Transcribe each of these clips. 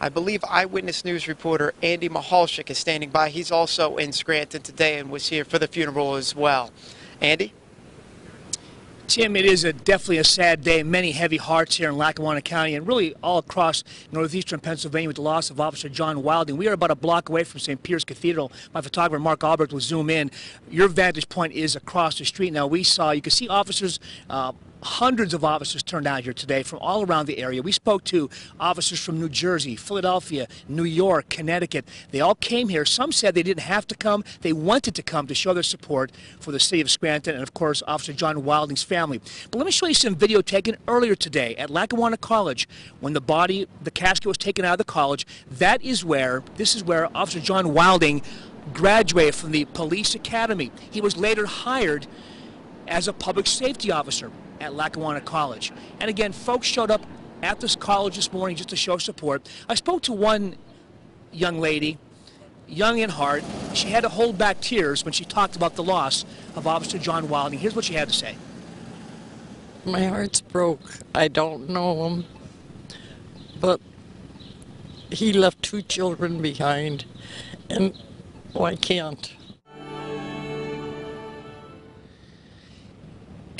I believe Eyewitness News reporter Andy Mahalchik is standing by. He's also in Scranton today and was here for the funeral as well. Andy? Tim, it is definitely a sad day. Many heavy hearts here in Lackawanna County and really all across northeastern Pennsylvania with the loss of Officer John Wilding. We are about a block away from St. Peter's Cathedral. My photographer, Mark Albrecht, will zoom in. Your vantage point is across the street. Now, you can see officers, hundreds of officers turned out here today from all around the area. We spoke to officers from New Jersey, Philadelphia, New York, Connecticut. They all came here. Some said they didn't have to come. They wanted to come to show their support for the city of Scranton and, of course, Officer John Wilding's family. But let me show you some video taken earlier today at Lackawanna College when the casket was taken out of the college. This is where Officer John Wilding graduated from the police academy. He was later hired as a public safety officer at Lackawanna College. And again, folks showed up at this college this morning just to show support. I spoke to one young lady, young in heart. She had to hold back tears when she talked about the loss of Officer John Wilding. Here's what she had to say. My heart's broke. I don't know him, but he left 2 children behind, and I can't.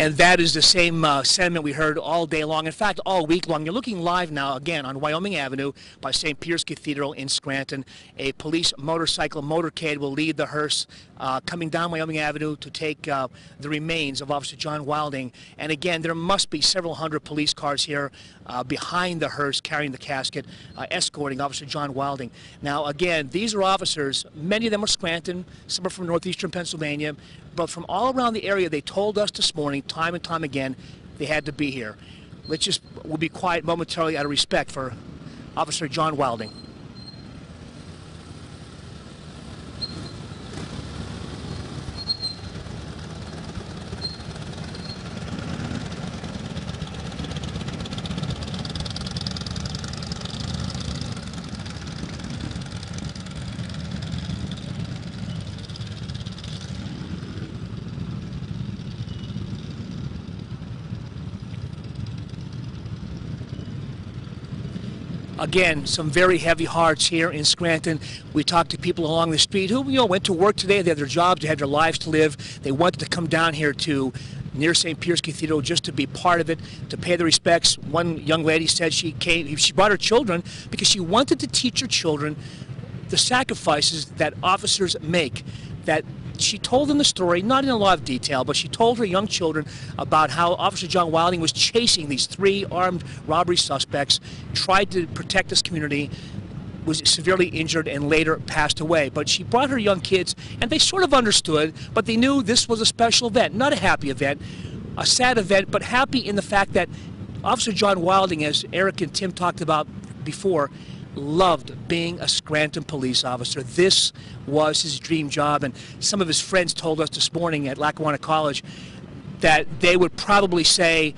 And that is the same sentiment we heard all day long. In fact, all week long. You're looking live now, again, on Wyoming Avenue by St. Peter's Cathedral in Scranton. A police motorcade will lead the hearse coming down Wyoming Avenue to take the remains of Officer John Wilding. And again, there must be several hundred police cars here behind the hearse carrying the casket, escorting Officer John Wilding. Now, again, these are officers. Many of them are Scranton. Some are from northeastern Pennsylvania. But from all around the area, they told us this morning, time and time again, they had to be here. We'll be quiet momentarily out of respect for Officer John Wilding. Again, some very heavy hearts here in Scranton. We talked to people along the street who, went to work today. They had their jobs, they had their lives to live. They wanted to come down here to near St. Peter's Cathedral just to be part of it, to pay the respects. One young lady said she brought her children because she wanted to teach her children the sacrifices that officers make, that she told them the story, not in a lot of detail, but she told her young children about how Officer John Wilding was chasing these 3 armed robbery suspects, tried to protect this community, was severely injured, and later passed away. But she brought her young kids, and they sort of understood, but they knew this was a special event, not a happy event, a sad event, but happy in the fact that Officer John Wilding, as Eric and Tim talked about before, loved being a Scranton police officer. This was his dream job, and some of his friends told us this morning at Lackawanna College that they would probably say,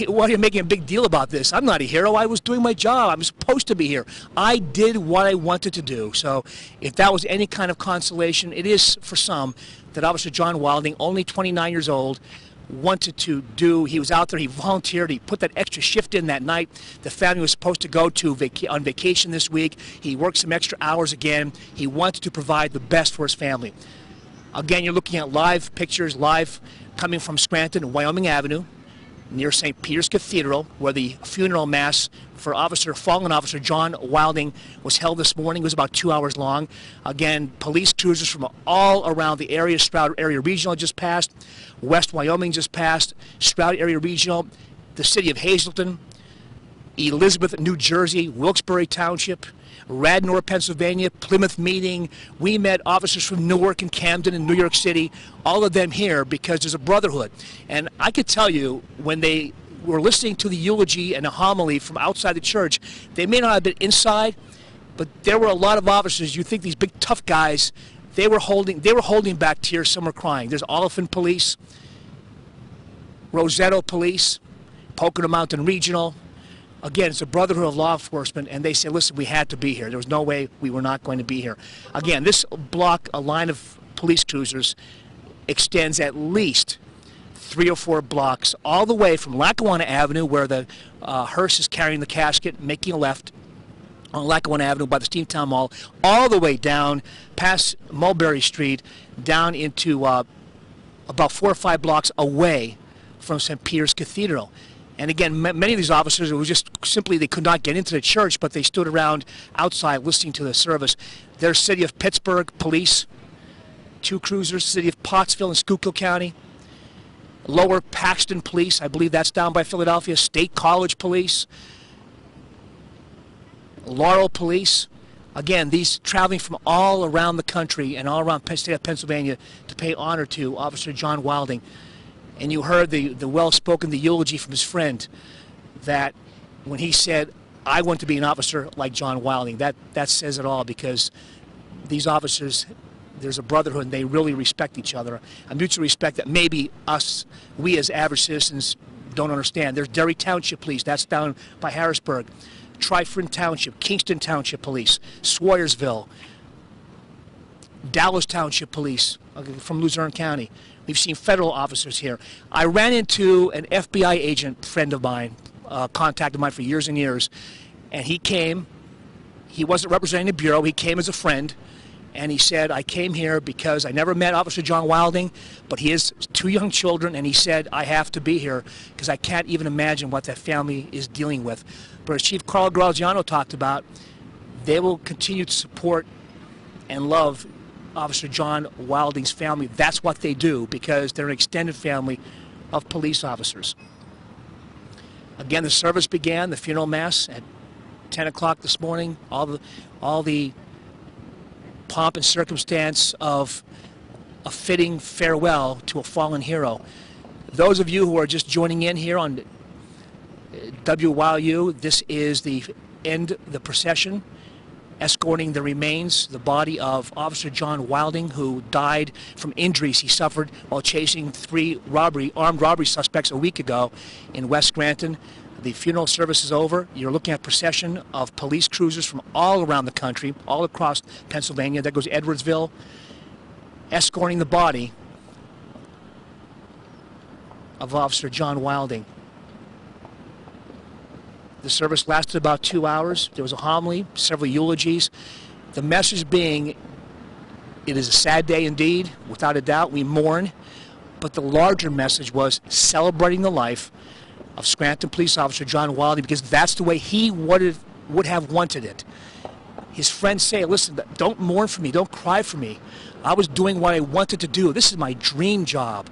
why are you making a big deal about this? I'm not a hero. I was doing my job. I'm supposed to be here. I did what I wanted to do. So if that was any kind of consolation, it is for some that Officer John Wilding, only 29 years old, wanted to do. He was out there, he volunteered, he put that extra shift in that night. The family was supposed to go to on vacation this week. He worked some extra hours again. He wanted to provide the best for his family. Again, you're looking at live pictures, live coming from Scranton, Wyoming Avenue, near St. Peter's Cathedral, where the funeral mass for fallen Officer John Wilding was held this morning. It was about 2 hours long. Again, police cruisers from all around the area. Stroud Area Regional just passed. West Wyoming just passed. Stroud Area Regional, the city of Hazleton, Elizabeth, New Jersey, Wilkes-Barre Township, Radnor, Pennsylvania, Plymouth Meeting. We met officers from Newark and Camden and New York City, all of them here because there's a brotherhood. And I could tell you, when they were listening to the eulogy and a homily from outside the church, they may not have been inside, but there were a lot of officers. You think these big tough guys, they were holding back tears. Some were crying. There's Oliphant Police, Rosetto Police, Pocono Mountain Regional. Again, it's a brotherhood of law enforcement, and they say, listen, we had to be here. There was no way we were not going to be here. Again, this block, a line of police cruisers, extends at least 3 or 4 blocks all the way from Lackawanna Avenue, where the hearse is carrying the casket, making a left, on Lackawanna Avenue by the Steamtown Mall, all the way down past Mulberry Street, down into about 4 or 5 blocks away from St. Peter's Cathedral. And again, many of these officers, it was just simply they could not get into the church, but they stood around outside listening to the service. There's City of Pittsburgh Police, 2 cruisers, City of Pottsville in Schuylkill County, Lower Paxton Police, I believe that's down by Philadelphia, State College Police, Laurel Police. Again, these traveling from all around the country and all around the state of Pennsylvania to pay honor to Officer John Wilding. And you heard the well-spoken, the eulogy from his friend, that when he said, I want to be an officer like John Wilding, that says it all, because these officers, there's a brotherhood, and they really respect each other. A mutual respect that maybe we as average citizens don't understand. There's Derry Township Police, that's down by Harrisburg. Tryford Township, Kingston Township Police, Swoyersville, Dallas Township Police from Luzerne County. We've seen federal officers here. I ran into an FBI agent friend of mine, contacted mine for years and years, and he came. He wasn't representing the Bureau. He came as a friend, and he said, I came here because I never met Officer John Wilding, but he has 2 young children, and he said, I have to be here because I can't even imagine what that family is dealing with. But as Chief Carl Graziano talked about, they will continue to support and love Officer John Wilding's family. That's what they do, because they're an extended family of police officers. Again, the service began, the funeral mass, at 10 o'clock this morning. All the pomp and circumstance of a fitting farewell to a fallen hero. Those of you who are just joining in here on WYU, this is the procession escorting the remains, the body of Officer John Wilding, who died from injuries he suffered while chasing 3 armed robbery suspects a week ago in West Scranton. The funeral service is over. You're looking at a procession of police cruisers from all around the country, all across Pennsylvania. That goes to Edwardsville, escorting the body of Officer John Wilding. The service lasted about 2 hours. There was a homily, several eulogies. The message being, it is a sad day indeed, without a doubt. We mourn. But the larger message was celebrating the life of Scranton Police Officer John Wilding, because that's the way he would have wanted it. His friends say, listen, don't mourn for me, don't cry for me. I was doing what I wanted to do. This is my dream job.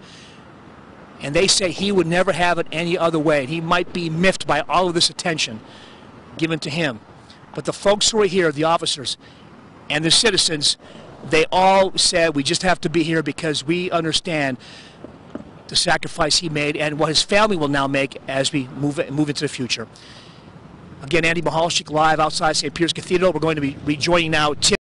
And they say he would never have it any other way. He might be miffed by all of this attention given to him. But the folks who are here, the officers and the citizens, they all said, we just have to be here because we understand the sacrifice he made and what his family will now make as we move into the future. Again, Andy Michalczyk live outside St. Peter's Cathedral. We're going to be rejoining now Tim